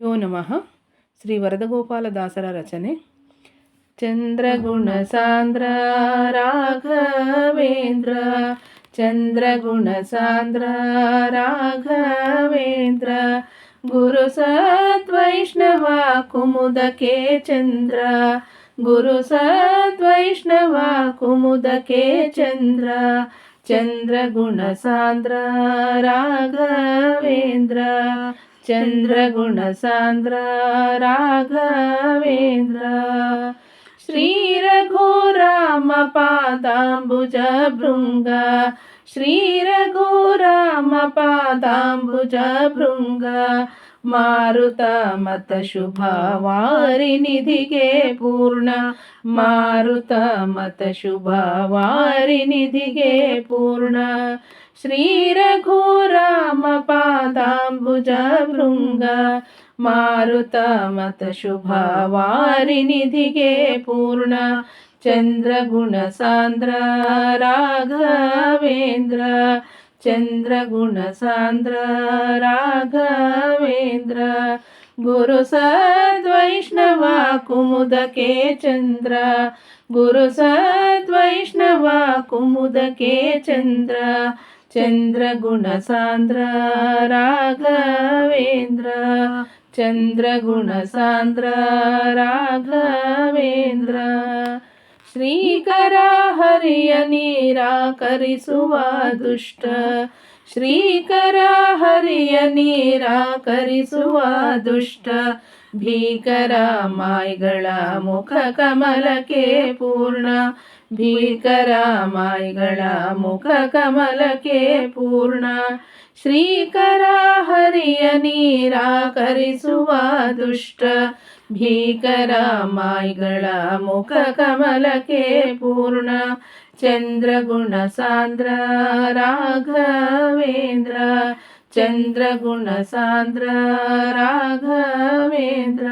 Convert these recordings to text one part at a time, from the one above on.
ಯೋ ನಮಃ. ಶ್ರೀ ವರದಗೋಪಾಲದಾಸರ ರಚನೆ. ಚಂದ್ರಗುಣ ಸಾಂದ್ರ ರಾಘವೇಂದ್ರ, ಚಂದ್ರಗುಣ ಸಾಂದ್ರ ರಾಘವೇಂದ್ರ, ಗುರು ಸದ್ವೈಷ್ಣವ ಕುಮುದಕ್ಕೆ ಚಂದ್ರ, ಗುರು ಸದ್ವೈಷ್ಣವ ಕುಮುದಕ್ಕೆ ಚಂದ್ರ, ಚಂದ್ರಗುಣ ಸಾಂದ್ರ ರಾಘವೇಂದ್ರ, ಚಂದ್ರಗುಣ ಸಾಂದ್ರ ರಾಘವೇಂದ್ರ. ಶ್ರೀ ರಘುರಾಮ ಪಾದಾಂಬುಜ ಭೃಂಗ, ಶ್ರೀ ರಘುರಾಮ ಪಾದಾಂಬುಜ ಭೃಂಗ, ಮಾರುತ ಮತ ಶುಭ ವಾರಿನಿಧಿಗೆ ಪೂರ್ಣ, ಮಾರುತ ಮತ ಶುಭ ವಾರಿನಿಧಿಗೆ ಪೂರ್ಣ. ಶ್ರೀ ರಘುರಾಮ ಪಾದಾಂಬುಜ ಭೃಂಗ, ಮಾರುತ ಮತ ಶುಭ ವಾರಿನಿಧಿಗೆ ಪೂರ್ಣ, ಚಂದ್ರಗುಣ ಸಾಂದ್ರ ರಾಘವೇಂದ್ರ, ಚಂದ್ರಗುಣ ಸಾಂದ್ರ ರಾಘವೇಂದ್ರ, ಗುರು ಸದ್ವೈಷ್ಣವ ಕುಮುದಕ್ಕೆ ಚಂದ್ರ, ಗುರು ಸದ್ವೈಷ್ಣವ ಕುಮುದಕ್ಕೆ ಚಂದ್ರ, ಚಂದ್ರಗುಣ ಸಾಂದ್ರ ರಾಘವೇಂದ್ರ, ಚಂದ್ರಗುಣ ಸಾಂದ್ರ ರಾಘವೇಂದ್ರ. ಶ್ರೀಕರ ಹರಿಯ ನಿರಾಕರಿಸುವ ದುಷ್ಟ, ಶ್ರೀಕರ ಹರಿಯ ನಿರಾಕರಿಸುವ ದುಷ್ಟ, ಭೀಕರ ಮಾಯಿಗಳ ಮುಖ ಕಮಲಕ್ಕೆ ಪೂರ್ಣ, ಭೀಕರ ಮಾಯಿಗಳ ಮುಖ ಕಮಲಕ್ಕೆ ಪೂರ್ಣ. ಶ್ರೀಕರ ಹರಿಯ ನಿರಾಕರಿಸುವ ದುಷ್ಟ, ಭೀಕರ ಮಾಯಿಗಳ ಮುಖ ಕಮಲಕ್ಕೆ ಪೂರ್ಣ, ಚಂದ್ರಗುಣ ಸಾಂದ್ರ ರಾಘವೇಂದ್ರ, ಚಂದ್ರಗುಣ ಸಾಂದ್ರ ರಾಘವೇಂದ್ರ,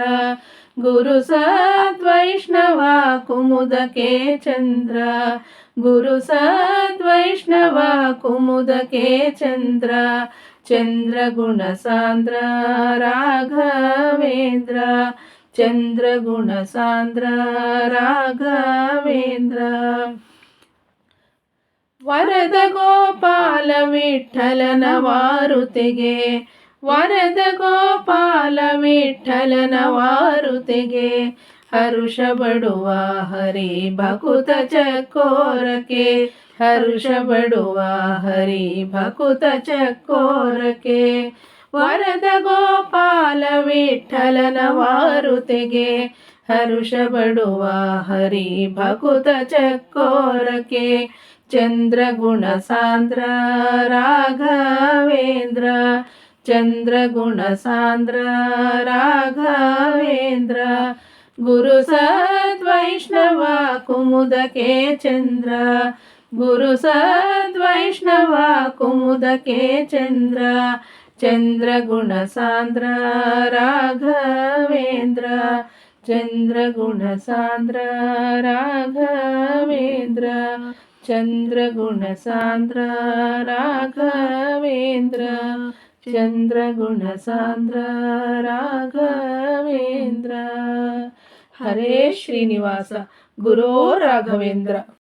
ಗುರು ಸದ್ವೈಷ್ಣವ ಕುಮುದಕ್ಕೆ ಚಂದ್ರ, ಗುರು ಸದ್ವೈಷ್ಣವ ಕುಮುದಕ್ಕೆ ಚಂದ್ರ, ಚಂದ್ರಗುಣ ಸಾಂದ್ರ ರಾಘವೇಂದ್ರ, ಚಂದ್ರಗುಣ ಸಾಂದ್ರ ರಾಘವೇಂದ್ರ. ವರದ ಗೋಪಾಲ ವಿಠಲನ ವಾರುತೆಗೆ, ವರದ ಗೋಪಾಲ ವಿಠಲನ ವಾರುತೆಗೆ, ಹರುಷ ಬಡುವ ಹರಿ ಭಕುತ ಚಕೋರಕ್ಕೆ, ಹರುಷ ಬಡುವ ಹರಿ ಭಕುತ ಚಕೋರಕ್ಕೆ, ವರದ ಗೋಪಾಲ ವಿಠಲನ ವಾರುತೆಗೆ, ಹರುಷ ಬಡುವ ಹರಿ ಭಕುತ ಚಕೋರಕ್ಕೆ, ಚಂದ್ರಗುಣ ಸಾಂದ್ರ ರಾಘವೇಂದ್ರ, ಚಂದ್ರಗುಣ ಸಾಂದ್ರ ರಾಘವೇಂದ್ರ, ಗುರು ಸದ್ವೈಷ್ಣವ ಕುಮುದಕ್ಕೆ ಚಂದ್ರ, ಗುರು ಸದ್ವೈಷ್ಣವ ಕುಮುದಕ್ಕೆ ಚಂದ್ರ, ಚಂದ್ರಗುಣ ಸಾಂದ್ರ ರಾಘವೇಂದ್ರ, ಚಂದ್ರಗುಣ ಸಾಂದ್ರ ರಾಘವೇಂದ್ರ, ಚಂದ್ರಗುಣ ಸಾಂದ್ರ ರಾಘವೇಂದ್ರ, ಚಂದ್ರಗುಣ ಸಾಂದ್ರ ರಾಘವೇಂದ್ರ. ಹರೇ ಶ್ರೀನಿವಾಸ ಗುರೋ ರಾಘವೇಂದ್ರ.